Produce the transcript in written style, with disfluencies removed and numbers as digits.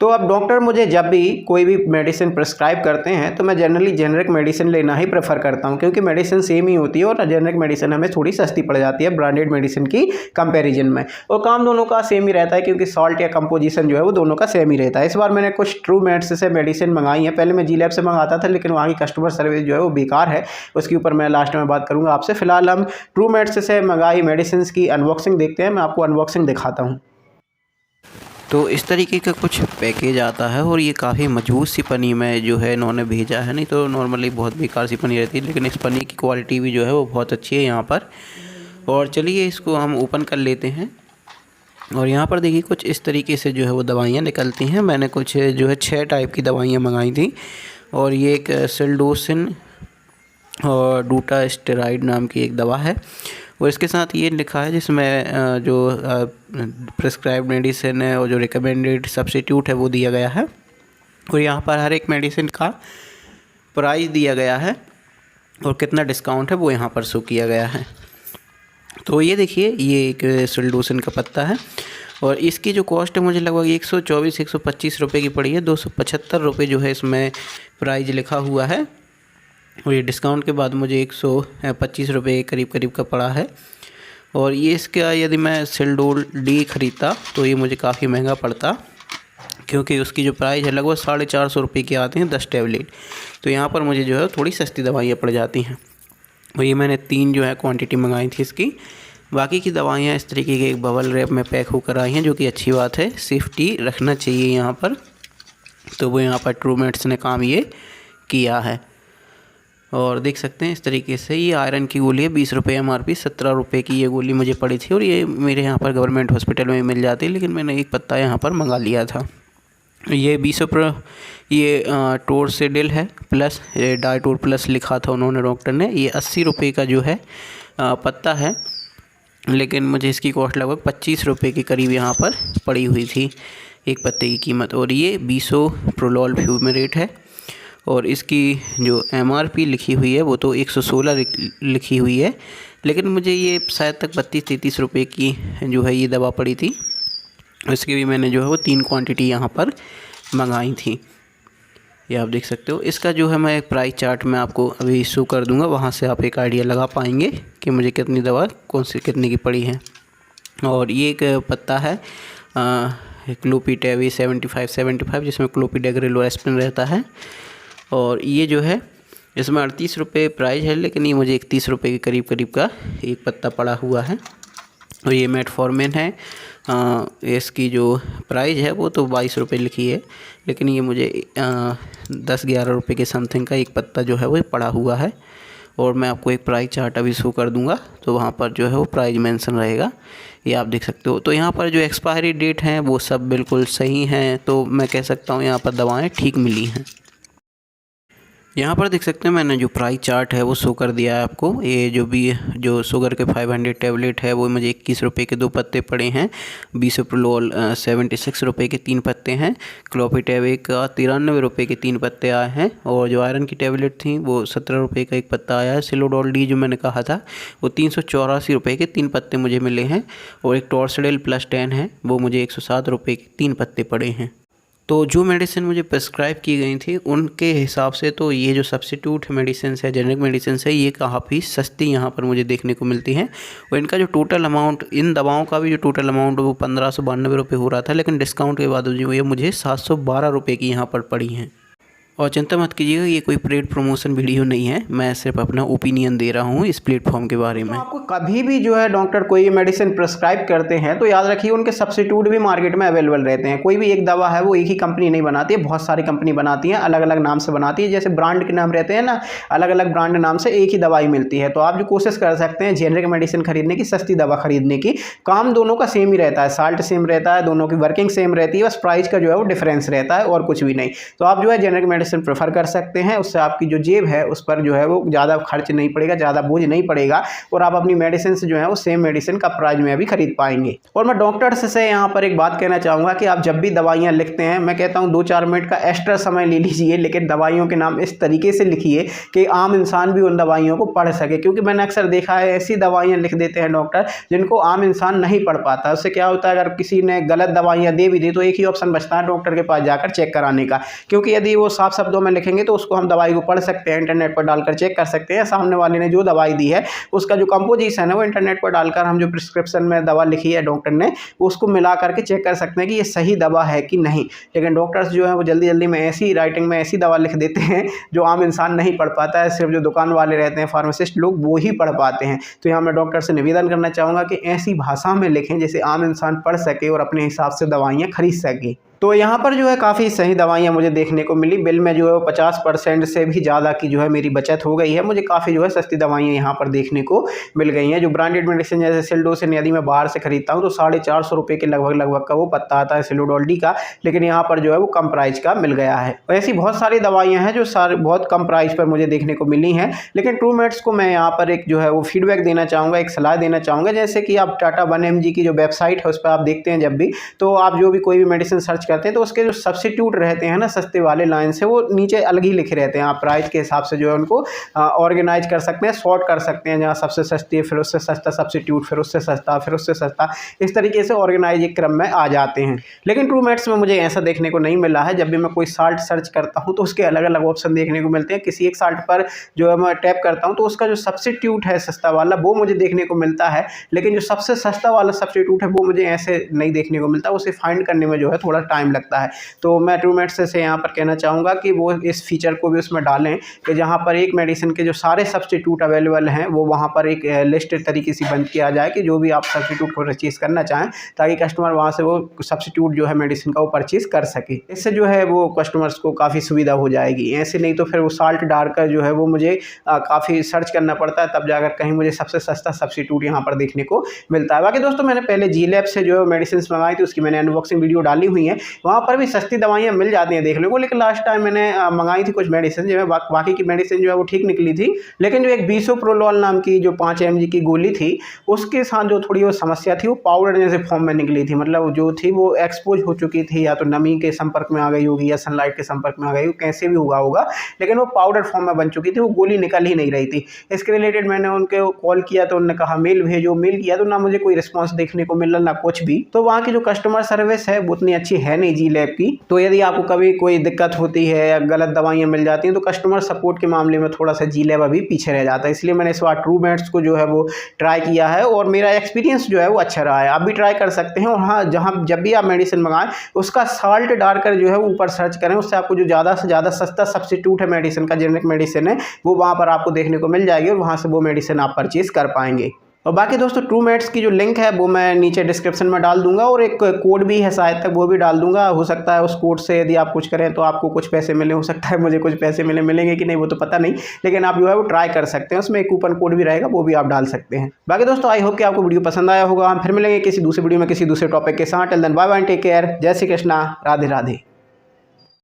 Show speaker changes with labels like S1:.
S1: तो अब डॉक्टर मुझे जब भी कोई भी मेडिसिन प्रिस्क्राइब करते हैं तो मैं जनरली जेनरिक मेडिसिन लेना ही प्रेफर करता हूं, क्योंकि मेडिसिन सेम ही होती है और जेनरिक मेडिसिन हमें थोड़ी सस्ती पड़ जाती है ब्रांडेड मेडिसिन की कंपैरिजन में, और काम दोनों का सेम ही रहता है क्योंकि सॉल्ट या कंपोजिशन जो है वो दोनों का सेम ही रहता है। इस बार मैंने कुछ ट्रूमेट्स से मेडिसिन मंगाई है। पहले मैं जी लैब से मंगाता था, लेकिन वहाँ की कस्टमर सर्विस जो है वो बेकार है, उसके ऊपर मैं लास्ट में बात करूँगा आपसे। फिलहाल हम ट्रूमेट्स से मंगाई मेडिसिन की अनबॉक्सिंग देखते हैं। मैं आपको अनबॉक्सिंग दिखाता हूँ।
S2: तो इस तरीके का कुछ पैकेज आता है और ये काफ़ी मजबूत सी पन्नी में जो है इन्होंने भेजा है, नहीं तो नॉर्मली बहुत बेकार सी पन्नी रहती है, लेकिन इस पन्नी की क्वालिटी भी जो है वो बहुत अच्छी है यहाँ पर। और चलिए इसको हम ओपन कर लेते हैं। और यहाँ पर देखिए कुछ इस तरीके से जो है वो दवाइयाँ निकलती हैं। मैंने कुछ जो है 6 टाइप की दवाइयाँ मंगाई थी, और ये एक सिल्डोसिन और डूटास्टेरॉइड नाम की एक दवा है, और इसके साथ ये लिखा है जिसमें जो प्रिस्क्राइब्ड मेडिसिन है और जो रिकमेंडेड सब्स्टिट्यूट है वो दिया गया है, और यहाँ पर हर एक मेडिसिन का प्राइस दिया गया है और कितना डिस्काउंट है वो यहाँ पर शो किया गया है। तो ये देखिए ये एक सिल्डोसिन का पत्ता है, और इसकी जो कॉस्ट है मुझे लगभग 124-125 रुपये की पड़ी है। 275 रुपये जो है इसमें प्राइस लिखा हुआ है, और ये डिस्काउंट के बाद मुझे 125 रुपये के करीब करीब का पड़ा है। और ये इसका यदि मैं सिल्डोल डी ख़रीदता तो ये मुझे काफ़ी महंगा पड़ता, क्योंकि उसकी जो प्राइस है लगभग 450 रुपये की आती हैं 10 टैबलेट। तो यहाँ पर मुझे जो है थोड़ी सस्ती दवाइयाँ पड़ जाती हैं। और ये मैंने 3 जो है क्वांटिटी मंगाई थी इसकी। बाकी की दवाइयाँ इस तरीके के एक बबल रैप में पैक होकर आई हैं, जो कि अच्छी बात है, सेफ्टी रखना चाहिए यहाँ पर। तो वो यहाँ पर ट्रूमेट्स ने काम ये किया है। और देख सकते हैं इस तरीके से ये आयरन की गोली है, 20 रुपये MRP, 17 रुपये की ये गोली मुझे पड़ी थी, और ये मेरे यहाँ पर गवर्नमेंट हॉस्पिटल में मिल जाती है, लेकिन मैंने एक पत्ता यहाँ पर मंगा लिया था। ये 20 रुपये ये टोरसेडिल है प्लस डाइटोर प्लस लिखा था उन्होंने डॉक्टर ने। ये 80 रुपये का जो है पत्ता है, लेकिन मुझे इसकी कॉस्ट लगभग 25 रुपये के करीब यहाँ पर पड़ी हुई थी एक पत्ते की कीमत। और ये बिसोप्रोलोल फ्यूमेरेट है, और इसकी जो MRP लिखी हुई है वो तो 116 लिखी हुई है, लेकिन मुझे ये शायद तक 32-33 रुपये की जो है ये दवा पड़ी थी। इसकी भी मैंने जो है वो 3 क्वांटिटी यहाँ पर मंगाई थी, ये आप देख सकते हो। इसका जो है मैं एक प्राइस चार्ट में आपको अभी इशू कर दूंगा, वहाँ से आप एक आइडिया लगा पाएंगे कि मुझे कितनी दवा कौन सी कितने की पड़ी है। और ये एक पत्ता है क्लोपिटेवी 75, जिसमें क्लोपिडेग्रिल और एस्पिरिन रहता है, और ये जो है इसमें 38 रुपये प्राइस है, लेकिन ये मुझे 31 रुपये के करीब करीब का एक पत्ता पड़ा हुआ है। और ये मेटफॉर्मिन है, इसकी जो प्राइस है वो तो 22 रुपये लिखी है, लेकिन ये मुझे 10-11 रुपये के समथिंग का एक पत्ता जो है वो पड़ा हुआ है। और मैं आपको एक प्राइस चार्ट अभी शो कर दूंगा, तो वहाँ पर जो है वो प्राइस मेंशन रहेगा, ये आप देख सकते हो। तो यहाँ पर जो एक्सपायरी डेट हैं वो सब बिल्कुल सही हैं, तो मैं कह सकता हूँ यहाँ पर दवाएँ ठीक मिली हैं। यहाँ पर देख सकते हैं मैंने जो प्राइस चार्ट है वो शो कर दिया है आपको। ये जो शुगर के 500 टैबलेट है वो मुझे 21 रुपये के 2 पत्ते पड़े हैं। बिसोप्रोलोल 76 रुपये के 3 पत्ते हैं। क्लोपिटेवी का 93 रुपये के 3 पत्ते आए हैं, और जो आयरन की टैबलेट थी वो 17 रुपये का एक पत्ता आया है। सिलोडोल डी जो मैंने कहा था वो 384 रुपये के 3 पत्ते मुझे मिले हैं, और एक टॉर्सिडेल प्लस 10 है वो मुझे 107 रुपये के 3 पत्ते पड़े हैं। तो जो मेडिसिन मुझे प्रिस्क्राइब की गई थी उनके हिसाब से तो ये जो सब्स्टिट्यूट मेडिसिन है, जेनरिक मेडिसिन है, ये काफ़ी सस्ती यहाँ पर मुझे देखने को मिलती हैं। और इनका जो टोटल अमाउंट, इन दवाओं का भी जो टोटल अमाउंट वो 1592 रुपये हो रहा था, लेकिन डिस्काउंट के बाद जो ये मुझे 712 रुपये की यहाँ पर पड़ी हैं। और चिंता मत कीजिएगा, ये कोई पेड प्रमोशन वीडियो नहीं है, मैं सिर्फ अपना ओपिनियन दे रहा हूँ इस प्लेटफॉर्म के बारे में।
S1: तो आपको कभी भी जो है डॉक्टर कोई मेडिसिन प्रिस्क्राइब करते हैं तो याद रखिए उनके सब्स्टिट्यूट भी मार्केट में अवेलेबल रहते हैं। कोई भी एक दवा है वो एक ही कंपनी नहीं बनाती है, बहुत सारी कंपनी बनाती हैं, अलग अलग नाम से बनाती है। जैसे ब्रांड के नाम रहते हैं ना, अलग अलग ब्रांड नाम से एक ही दवाई मिलती है। तो आप जो कोशिश कर सकते हैं जेनरिक मेडिसिन खरीदने की, सस्ती दवा खरीदने की, काम दोनों का सेम ही रहता है, साल्ट सेम रहता है, दोनों की वर्किंग सेम रहती है, बस प्राइस का जो है वो डिफरेंस रहता है और कुछ भी नहीं। तो आप जो है जेनरिक मेडिसिन प्रेफर कर सकते हैं। उससे आपकी जो जेब है उस पर जो है वो ज़्यादा खर्च नहीं पड़ेगा, ज़्यादा बोझ नहीं पड़ेगा और आप अपनी मेडिसिन जो है वो सेम मेडिसिन का प्राइस में भी खरीद पाएंगे। और मैं डॉक्टर्स से यहाँ पर एक बात कहना चाहूँगा कि आप जब भी दवाइयाँ लिखते हैं, मैं कहता हूँ 2-4 मिनट का एक्स्ट्रा समय ले लीजिए, लेकिन दवाइयों के नाम इस तरीके से लिखिए कि आम इंसान भी उन दवाइयों को पढ़ सके। क्योंकि मैंने अक्सर देखा है ऐसी दवाइयाँ लिख देते हैं डॉक्टर जिनको आम इंसान नहीं पढ़ पाता। उससे क्या होता है, अगर किसी ने गलत दवाइयाँ दे भी दी तो एक ही ऑप्शन बचता है डॉक्टर के पास जाकर चेक कराने का। क्योंकि यदि वो साफ शब्दों में लिखेंगे तो उसको हम दवाई को पढ़ सकते हैं, इंटरनेट पर डालकर चेक कर सकते हैं। सामने वाले ने जो दवाई दी है उसका जो कंपोजिशन है वो इंटरनेट पर डालकर हम जो प्रिस्क्रिप्शन में दवा लिखी है डॉक्टर ने उसको मिला करके चेक कर सकते हैं कि ये सही दवा है कि नहीं। लेकिन डॉक्टर्स जो है वो जल्दी जल्दी में ऐसी राइटिंग में ऐसी दवा लिख देते हैं जो आम इंसान नहीं पढ़ पाता है। सिर्फ जो दुकान वाले रहते हैं, फार्मासिस्ट लोग, वो ही पढ़ पाते हैं। तो यहाँ मैं डॉक्टर से निवेदन करना चाहूँगा कि ऐसी भाषा में लिखें जिसे आम इंसान पढ़ सके और अपने हिसाब से दवाइयाँ खरीद सके। तो यहाँ पर जो है काफ़ी सही दवाइयाँ मुझे देखने को मिली। बिल में जो है वो 50% से भी ज़्यादा की जो है मेरी बचत हो गई है। मुझे काफ़ी जो है सस्ती दवाइयाँ यहाँ पर देखने को मिल गई हैं। जो ब्रांडेड मेडिसिन जैसे सिल्डोसिन यदि मैं बाहर से खरीदता हूँ तो 450 रुपये के लगभग का वो पत्ता आता है सिलोडोल-डी का, लेकिन यहाँ पर जो है वो कम प्राइस का मिल गया है। और ऐसी बहुत सारी दवाइयाँ हैं जो बहुत कम प्राइस पर मुझे देखने को मिली हैं। लेकिन ट्रूमेट्स को मैं यहाँ पर एक जो है वो फीडबैक देना चाहूँगा, एक सलाह देना चाहूँगा। जैसे कि आप टाटा 1mg की जो वेबसाइट है उस पर आप देखते हैं जब भी, तो आप जो भी कोई भी मेडिसिन सर्च करते हैं तो उसके जो सब्स्टिट्यूट रहते हैं ना सस्ते वाले लाइन से, वो नीचे अलग ही लिखे रहते हैं। आप प्राइस के हिसाब से जो है उनको ऑर्गेनाइज कर सकते हैं, सॉर्ट कर सकते हैं। जहाँ सबसे सस्ती है फिर उससे सस्ता सब्स्टिट्यूट, फिर उससे सस्ता, फिर उससे सस्ता, इस तरीके से ऑर्गेनाइज एक क्रम में आ जाते हैं। लेकिन ट्रूमेट्स में मुझे ऐसा देखने को नहीं मिला है। जब भी मैं कोई साल्ट सर्च करता हूँ तो उसके अलग अलग ऑप्शन देखने को मिलते हैं। किसी एक साल्ट पर जो है मैं टैप करता हूँ तो उसका जो सब्स्टिट्यूट है सस्ता वाला वो मुझे देखने को मिलता है, लेकिन जो सबसे सस्ता वाला सब्स्टिट्यूट है वो मुझे ऐसे नहीं देखने को मिलता। उसे फाइंड करने में जो है थोड़ा टाइम लगता है। तो मैं ट्रूमेट्स से यहाँ पर कहना चाहूँगा कि वो इस फीचर को भी उसमें डालें कि जहाँ पर एक मेडिसिन के जो सारे सब्स्टिट्यूट अवेलेबल हैं वो वहाँ पर एक लिस्ट तरीके से बंद किया जाए कि जो भी आप सब्स्टिट्यूट को परचेज़ करना चाहें, ताकि कस्टमर वहाँ से वो सब्स्टिट्यूट जो है मेडिसिन का वो परचेज़ कर सके। इससे जो है वो कस्टमर्स को काफ़ी सुविधा हो जाएगी। ऐसे नहीं तो फिर वो साल्ट डालकर जो है वो मुझे काफ़ी सर्च करना पड़ता है, तब जाकर कहीं मुझे सबसे सस्ता सब्स्टिट्यूट यहाँ पर देखने को मिलता है। बाकी दोस्तों मैंने पहले जी-लैब से जो मेडिसिन मंगाई थी उसकी मैंने अनबॉक्सिंग वीडियो डाली हुई है, वहाँ पर भी सस्ती दवाइयाँ मिल जाती हैं देखने को। लेकिन लास्ट टाइम मैंने मंगाई थी कुछ मेडिसिन, जो है बाकी की मेडिसिन जो है वो ठीक निकली थी, लेकिन जो एक बिसोप्रोलोल नाम की जो 5 mg की गोली थी उसके साथ जो थोड़ी वो समस्या थी, वो पाउडर जैसे फॉर्म में निकली थी। मतलब जो थी वो एक्सपोज हो चुकी थी, या तो नमी के संपर्क में आ गई होगी या सनलाइट के संपर्क में आ गई, कैसे भी हुआ होगा, लेकिन वो पाउडर फॉर्म में बन चुकी थी, वो गोली निकल ही नहीं रही थी। इसके रिलेटेड मैंने उनको कॉल किया तो उन्होंने कहा मेल भेजो, मेल किया तो ना मुझे कोई रिस्पॉन्स देखने को मिला ना कुछ भी। तो वहाँ की जो कस्टमर सर्विस है वो उतनी अच्छी है नहीं जी-लैब की। तो यदि आपको कभी कोई दिक्कत होती है या गलत दवाइयाँ मिल जाती हैं तो कस्टमर सपोर्ट के मामले में थोड़ा सा जी-लैब अभी पीछे रह जाता है। इसलिए मैंने इस बार ट्रूमेट्स को जो है वो ट्राई किया है और मेरा एक्सपीरियंस जो है वो अच्छा रहा है। आप भी ट्राई कर सकते हैं। और हाँ, जहाँ जब भी आप मेडिसिन मंगाएं उसका साल्ट डालकर जो है ऊपर सर्च करें, उससे आपको जो ज़्यादा से ज़्यादा सस्ता सब्स्टिट्यूट है मेडिसिन का, जेनरिक मेडिसिन है, वो वहाँ पर आपको देखने को मिल जाएगी और वहाँ से वो मेडिसिन आप परचेज़ कर पाएंगे। और बाकी दोस्तों ट्रूमेट्स की जो लिंक है वो मैं नीचे डिस्क्रिप्शन में डाल दूंगा, और एक कोड भी है शायद तक, वो भी डाल दूंगा। हो सकता है उस कोड से यदि आप कुछ करें तो आपको कुछ पैसे मिले, हो सकता है मुझे कुछ पैसे मिलेंगे कि नहीं वो तो पता नहीं, लेकिन आप जो है वो ट्राई कर सकते हैं। उसमें एक कूपन कोड भी रहेगा, वो भी आप डाल सकते हैं। बाकी दोस्तों आई होप कि आपको वीडियो पसंद आया होगा। हम फिर मिलेंगे किसी दूसरे वीडियो में किसी दूसरे टॉपिक के साथ। Till then bye bye, take care, जय श्री कृष्णा, राधे राधे।